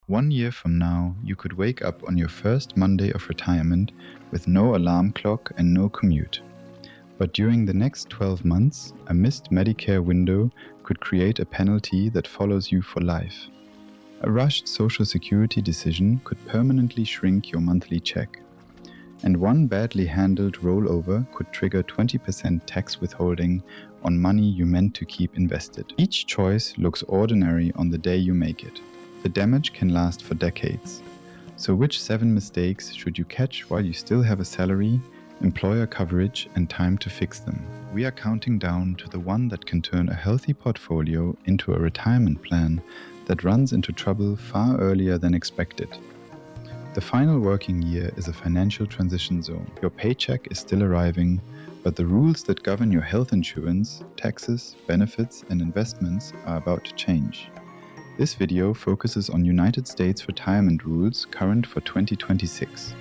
1 year from now, you could wake up on your first Monday of retirement with no alarm clock and no commute. But during the next 12 months, a missed Medicare window could create a penalty that follows you for life. A rushed Social Security decision could permanently shrink your monthly check. And one badly handled rollover could trigger 20% tax withholding on money you meant to keep invested. Each choice looks ordinary on the day you make it. The damage can last for decades. So which 7 mistakes should you catch while you still have a salary, employer coverage, and time to fix them? We are counting down to the one that can turn a healthy portfolio into a retirement plan that runs into trouble far earlier than expected. The final working year is a financial transition zone. Your paycheck is still arriving, but the rules that govern your health insurance, taxes, benefits, and investments are about to change. This video focuses on United States retirement rules current for 2026.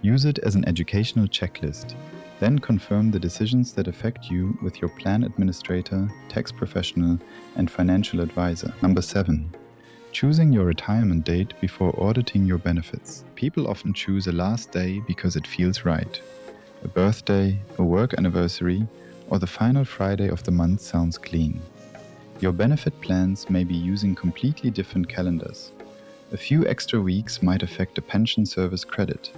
Use it as an educational checklist, then confirm the decisions that affect you with your plan administrator, tax professional, and financial advisor. Number 7. Choosing your retirement date before auditing your benefits. People often choose a last day because it feels right. A birthday, a work anniversary, or the final Friday of the month sounds clean. Your benefit plans may be using completely different calendars. A few extra weeks might affect a pension service credit,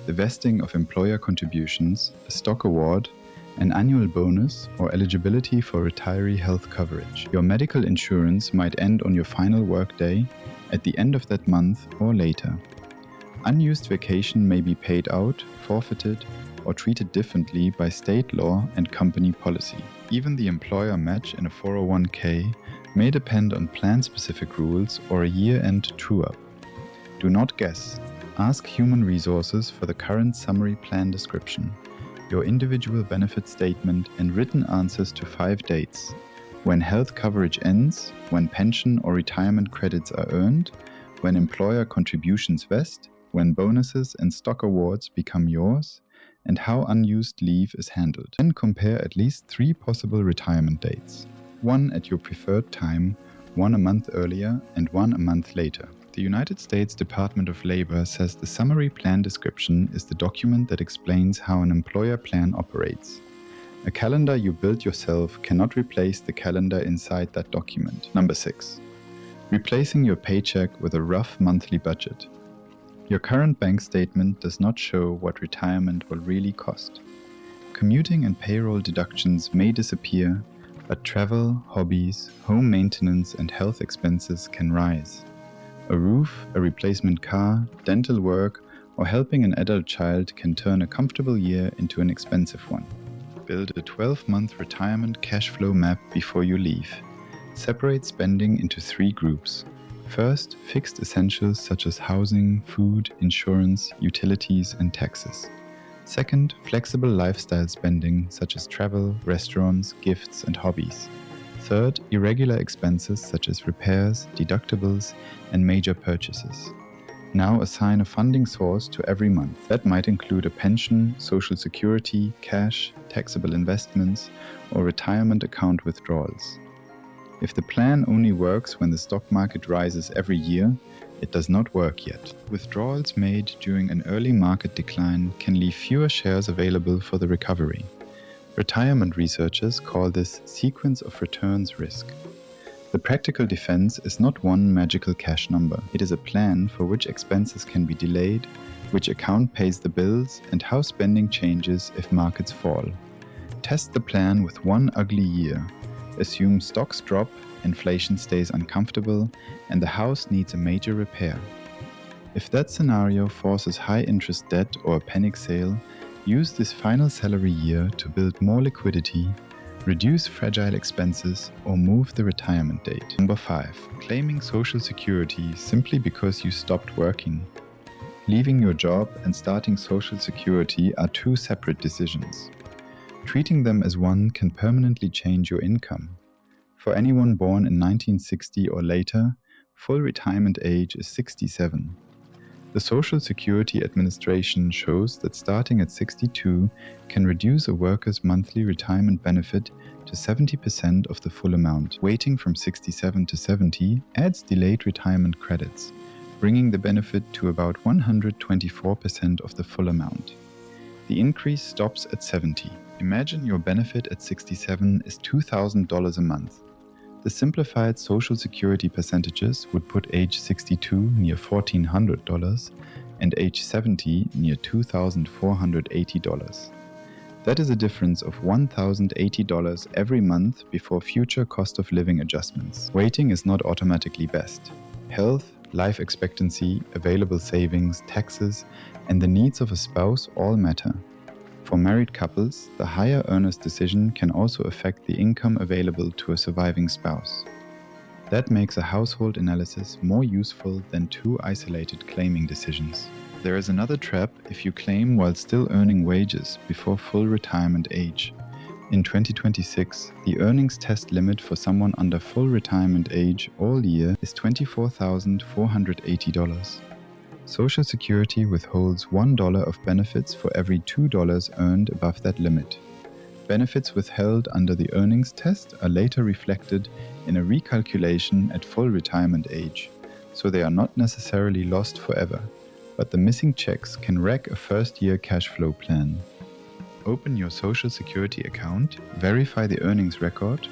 the vesting of employer contributions, a stock award, an annual bonus, or eligibility for retiree health coverage. Your medical insurance might end on your final work day, at the end of that month, or later. Unused vacation may be paid out, forfeited, or treated differently by state law and company policy. Even the employer match in a 401k may depend on plan-specific rules or a year-end true-up. Do not guess. Ask Human Resources for the current summary plan description, your individual benefit statement, and written answers to 5 dates: when health coverage ends, when pension or retirement credits are earned, when employer contributions vest, when bonuses and stock awards become yours, and how unused leave is handled. Then compare at least 3 possible retirement dates: one at your preferred time, one a month earlier, and one a month later. The United States Department of Labor says the summary plan description is the document that explains how an employer plan operates. A calendar you build yourself cannot replace the calendar inside that document. Number 6. Replacing your paycheck with a rough monthly budget. Your current bank statement does not show what retirement will really cost. Commuting and payroll deductions may disappear, but travel, hobbies, home maintenance, and health expenses can rise. A roof, a replacement car, dental work, or helping an adult child can turn a comfortable year into an expensive one. Build a 12-month retirement cash flow map before you leave. Separate spending into 3 groups. First, fixed essentials such as housing, food, insurance, utilities, and taxes. Second, flexible lifestyle spending such as travel, restaurants, gifts, and hobbies. Third, irregular expenses such as repairs, deductibles, and major purchases. Now assign a funding source to every month. That might include a pension, Social Security, cash, taxable investments, or retirement account withdrawals. If the plan only works when the stock market rises every year, it does not work yet. Withdrawals made during an early market decline can leave fewer shares available for the recovery. Retirement researchers call this sequence of returns risk. The practical defense is not one magical cash number. It is a plan for which expenses can be delayed, which account pays the bills, and how spending changes if markets fall. Test the plan with one ugly year. Assume stocks drop, inflation stays uncomfortable, and the house needs a major repair. If that scenario forces high interest debt or a panic sale, use this final salary year to build more liquidity, reduce fragile expenses, or move the retirement date. Number 5. Claiming Social Security simply because you stopped working. Leaving your job and starting Social Security are 2 separate decisions. Treating them as one can permanently change your income. For anyone born in 1960 or later, full retirement age is 67. The Social Security Administration shows that starting at 62 can reduce a worker's monthly retirement benefit to 70% of the full amount. Waiting from 67 to 70 adds delayed retirement credits. bringing the benefit to about 124% of the full amount. The increase stops at 70. Imagine your benefit at 67 is $2,000 a month. The simplified Social Security percentages would put age 62 near $1,400 and age 70 near $2,480. That is a difference of $1,080 every month before future cost of living adjustments. Waiting is not automatically best. Health, life expectancy, available savings, taxes, and the needs of a spouse all matter. For married couples, the higher earner's decision can also affect the income available to a surviving spouse. That makes a household analysis more useful than two isolated claiming decisions. There is another trap if you claim while still earning wages before full retirement age. In 2026, the earnings test limit for someone under full retirement age all year is $24,480. Social Security withholds $1 of benefits for every $2 earned above that limit. Benefits withheld under the earnings test are later reflected in a recalculation at full retirement age, so they are not necessarily lost forever, but the missing checks can wreck a first-year cash flow plan. Open your Social Security account, verify the earnings record,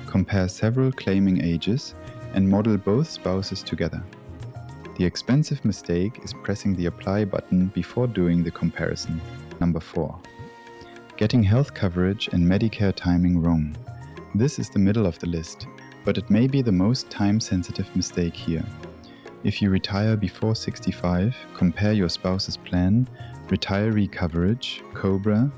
compare several claiming ages, and model both spouses together. The expensive mistake is pressing the apply button before doing the comparison. Number 4. Getting health coverage and Medicare timing wrong. This is the middle of the list, but it may be the most time-sensitive mistake here. If you retire before 65, compare your spouse's plan, retiree coverage, COBRA,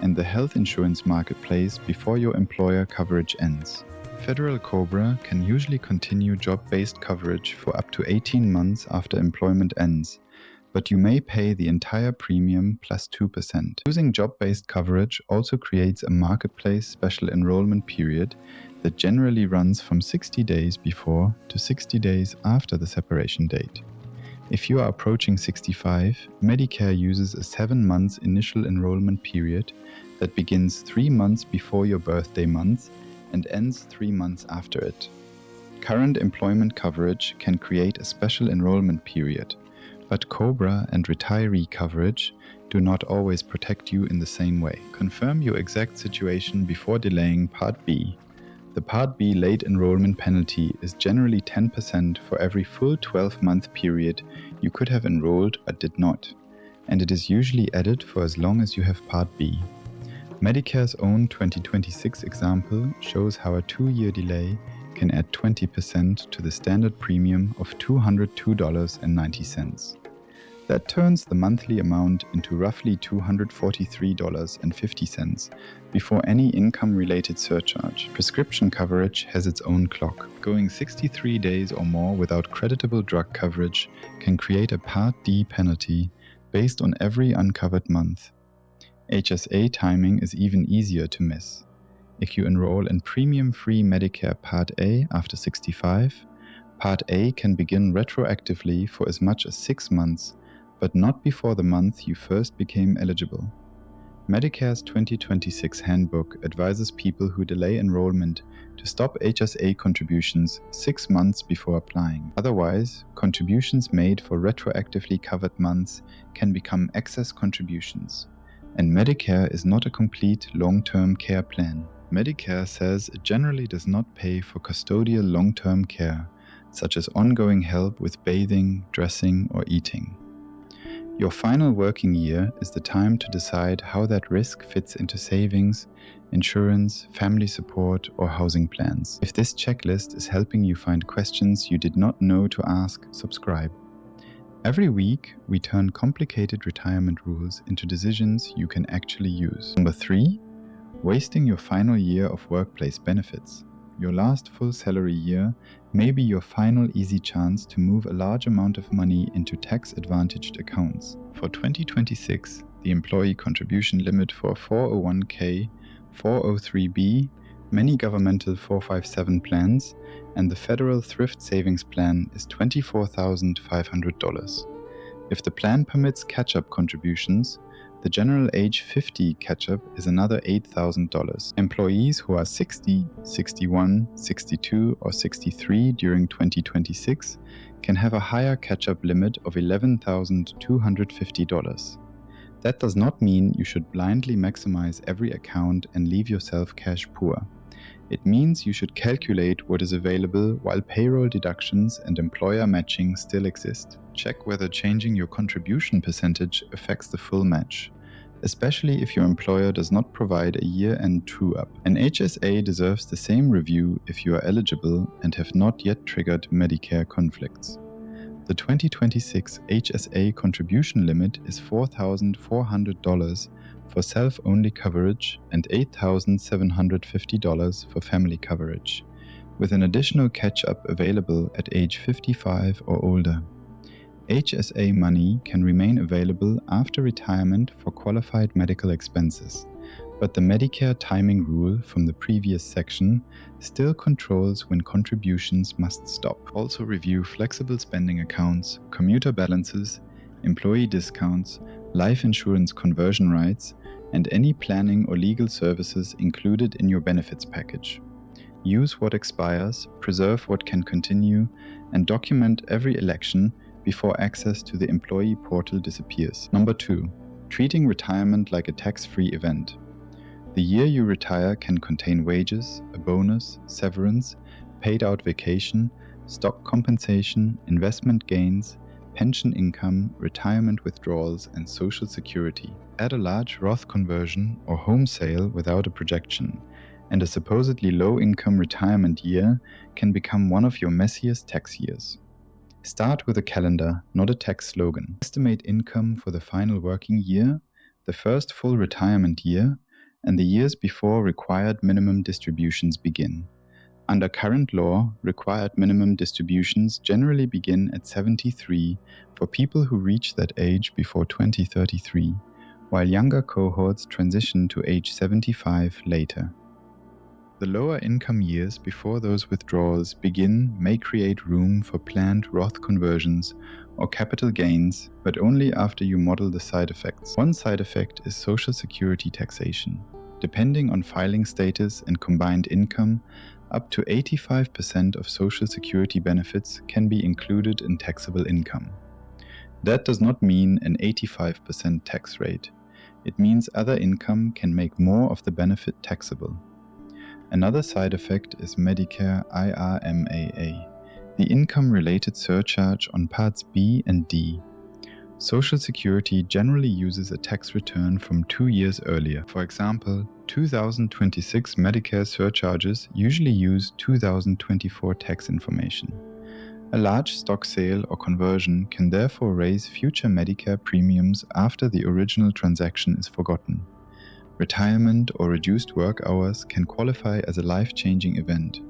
and the health insurance marketplace before your employer coverage ends. Federal COBRA can usually continue job-based coverage for up to 18 months after employment ends, but you may pay the entire premium plus 2%. Using job-based coverage also creates a marketplace special enrollment period that generally runs from 60 days before to 60 days after the separation date. If you are approaching 65, Medicare uses a 7 months initial enrollment period that begins 3 months before your birthday month and ends 3 months after it. Current employment coverage can create a special enrollment period, but COBRA and retiree coverage do not always protect you in the same way. Confirm your exact situation before delaying Part B. The Part B late enrollment penalty is generally 10% for every full 12-month period you could have enrolled but did not, and it is usually added for as long as you have Part B. Medicare's own 2026 example shows how a 2-year delay can add 20% to the standard premium of $202.90. That turns the monthly amount into roughly $243.50 before any income-related surcharge. Prescription coverage has its own clock. Going 63 days or more without creditable drug coverage can create a Part D penalty based on every uncovered month. HSA timing is even easier to miss. If you enroll in premium-free Medicare Part A after 65, Part A can begin retroactively for as much as 6 months, but not before the month you first became eligible. Medicare's 2026 handbook advises people who delay enrollment to stop HSA contributions 6 months before applying. Otherwise, contributions made for retroactively covered months can become excess contributions. And Medicare is not a complete long-term care plan. Medicare says it generally does not pay for custodial long-term care, such as ongoing help with bathing, dressing, or eating. Your final working year is the time to decide how that risk fits into savings, insurance, family support, or housing plans. If this checklist is helping you find questions you did not know to ask, subscribe. Every week, we turn complicated retirement rules into decisions you can actually use. Number 3, wasting your final year of workplace benefits. Your last full salary year may be your final easy chance to move a large amount of money into tax-advantaged accounts. For 2026, the employee contribution limit for 401k, 403b, many governmental 457 plans, and the federal thrift savings plan is $24,500. If the plan permits catch-up contributions, the general age 50 catch-up is another $8,000. Employees who are 60, 61, 62, or 63 during 2026 can have a higher catch-up limit of $11,250. That does not mean you should blindly maximize every account and leave yourself cash poor. It means you should calculate what is available while payroll deductions and employer matching still exist. Check whether changing your contribution percentage affects the full match, especially if your employer does not provide a year-end true-up. An HSA deserves the same review if you are eligible and have not yet triggered Medicare conflicts. The 2026 HSA contribution limit is $4,400 for self-only coverage and $8,750 for family coverage, with an additional catch-up available at age 55 or older. HSA money can remain available after retirement for qualified medical expenses, but the Medicare timing rule from the previous section still controls when contributions must stop. Also review flexible spending accounts, commuter balances, employee discounts, life insurance conversion rights, and any planning or legal services included in your benefits package. Use what expires, preserve what can continue, and document every election before access to the employee portal disappears. Number 2. Treating retirement like a tax-free event. The year you retire can contain wages, a bonus, severance, paid out vacation, stock compensation, investment gains, pension income, retirement withdrawals, and Social Security. Add a large Roth conversion or home sale without a projection, and a supposedly low-income retirement year can become one of your messiest tax years. Start with a calendar, not a tax slogan. Estimate income for the final working year, the first full retirement year, and the years before required minimum distributions begin. Under current law, required minimum distributions generally begin at 73 for people who reach that age before 2033, while younger cohorts transition to age 75 later. The lower income years before those withdrawals begin may create room for planned Roth conversions or capital gains, but only after you model the side effects. One side effect is Social Security taxation. Depending on filing status and combined income, up to 85% of Social Security benefits can be included in taxable income. That does not mean an 85% tax rate. It means other income can make more of the benefit taxable. Another side effect is Medicare IRMAA, the income-related surcharge on Parts B and D. Social Security generally uses a tax return from 2 years earlier. For example, 2026 Medicare surcharges usually use 2024 tax information. A large stock sale or conversion can therefore raise future Medicare premiums after the original transaction is forgotten. Retirement or reduced work hours can qualify as a life-changing event.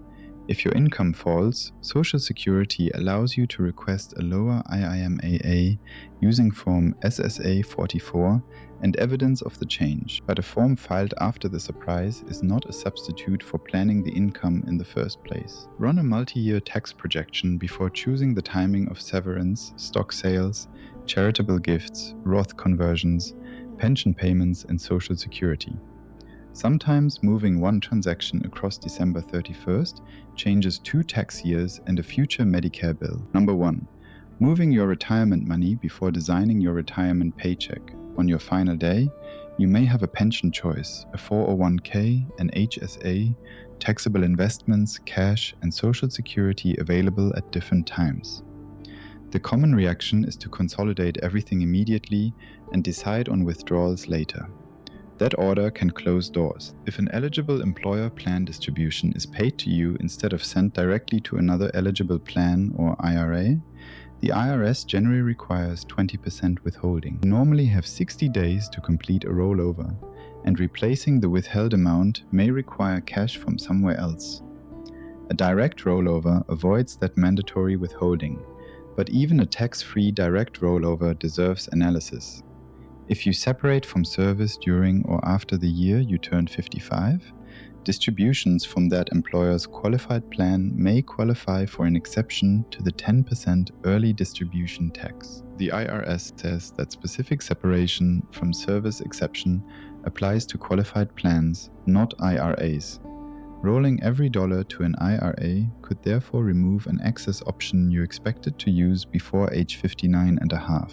If your income falls, Social Security allows you to request a lower IIMAA using Form SSA 44 and evidence of the change, but a form filed after the surprise is not a substitute for planning the income in the first place. Run a multi-year tax projection before choosing the timing of severance, stock sales, charitable gifts, Roth conversions, pension payments, and Social Security. Sometimes moving one transaction across December 31st changes 2 tax years and a future Medicare bill. Number 1. Moving your retirement money before designing your retirement paycheck. On your final day, you may have a pension choice, a 401k, an HSA, taxable investments, cash, and Social Security available at different times. The common reaction is to consolidate everything immediately and decide on withdrawals later. That order can close doors. If an eligible employer plan distribution is paid to you instead of sent directly to another eligible plan or IRA, the IRS generally requires 20% withholding. You normally have 60 days to complete a rollover, and replacing the withheld amount may require cash from somewhere else. A direct rollover avoids that mandatory withholding, but even a tax-free direct rollover deserves analysis. If you separate from service during or after the year you turned 55, distributions from that employer's qualified plan may qualify for an exception to the 10% early distribution tax. The IRS says that specific separation from service exception applies to qualified plans, not IRAs. Rolling every dollar to an IRA could therefore remove an excess option you expected to use before age 59 and a half.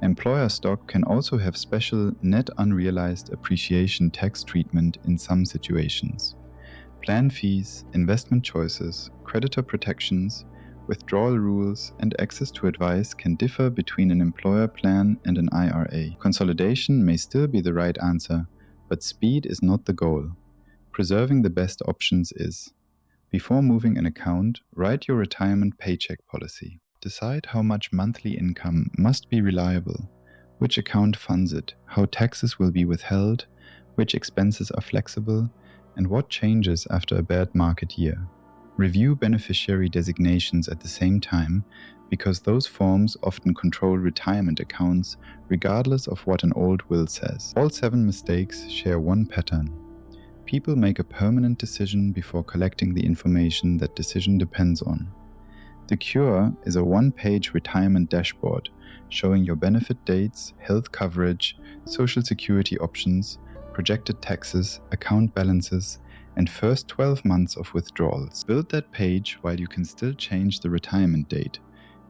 Employer stock can also have special net unrealized appreciation tax treatment in some situations. Plan fees, investment choices, creditor protections, withdrawal rules, and access to advice can differ between an employer plan and an IRA. Consolidation may still be the right answer, but speed is not the goal. Preserving the best options is. Before moving an account, write your retirement paycheck policy. Decide how much monthly income must be reliable, which account funds it, how taxes will be withheld, which expenses are flexible, and what changes after a bad market year. Review beneficiary designations at the same time, because those forms often control retirement accounts regardless of what an old will says. All 7 mistakes share one pattern. People make a permanent decision before collecting the information that decision depends on. The cure is a 1-page retirement dashboard showing your benefit dates, health coverage, social security options, projected taxes, account balances, and first 12 months of withdrawals. Build that page while you can still change the retirement date,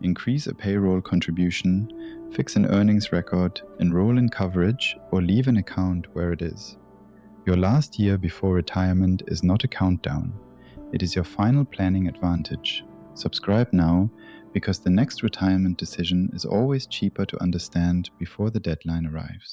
increase a payroll contribution, fix an earnings record, enroll in coverage, or leave an account where it is. Your last year before retirement is not a countdown. It is your final planning advantage. Subscribe now, because the next retirement decision is always cheaper to understand before the deadline arrives.